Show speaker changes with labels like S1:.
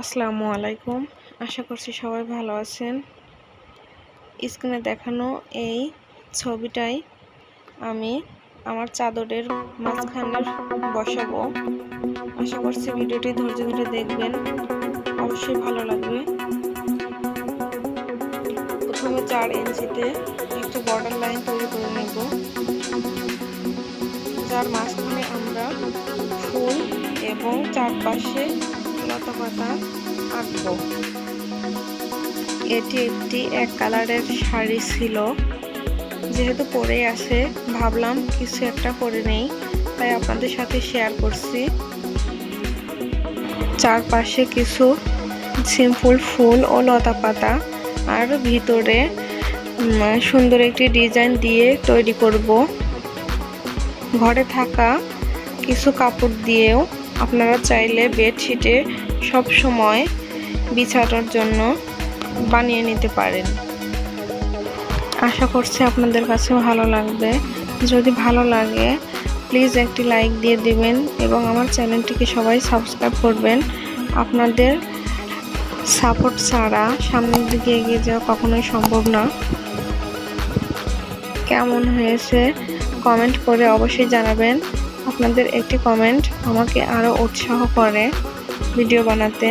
S1: আসসালামু আলাইকুম। আশা করছি সবাই ভালো আছেন। স্ক্রিনে দেখানো এই ছবিটাই আমি আমার চাদরের মাঝখানে বসাবো। আশা করছি ভিডিওটি ধৈর্য ধরে দেখবেন, অবশ্যই ভালো লাগবে। প্রথমে 4 ইঞ্চিতে একটি বর্ডার লাইন তৈরি করে নেব, যার মাঝখানে আমরা ফুল এবং চারপাশে লতা পাতা আঁকবো। এটি একটি এক কালারের শাড়ি ছিল, যেহেতু পরেই আছে ভাবলাম কিছু একটা করে নেই, তাই আপনাদের সাথে শেয়ার করছি। চারপাশে কিছু সিম্পল ফুল ও লতা পাতা আর ভিতরে সুন্দর একটি ডিজাইন দিয়ে তৈরি করব। ঘরে থাকা কিছু কাপড় দিয়েও আপনারা চাইলে বেডশিটে সব সময় বিছানোর জন্য বানিয়ে নিতে পারেন। আশা করছি আপনাদের কাছে ভালো লাগবে। যদি ভালো লাগে প্লিজ একটি লাইক দিয়ে দিবেন এবং আমার চ্যানেলটিকে সবাই সাবস্ক্রাইব করবেন। আপনাদের সাপোর্ট ছাড়া সামনের দিকে এগিয়ে যাওয়া কখনোই সম্ভব না। কেমন হয়েছে কমেন্ট করে অবশ্যই জানাবেন। আপনাদের একটি কমেন্ট আমাকে আরও উৎসাহ করে ভিডিও বানাতে।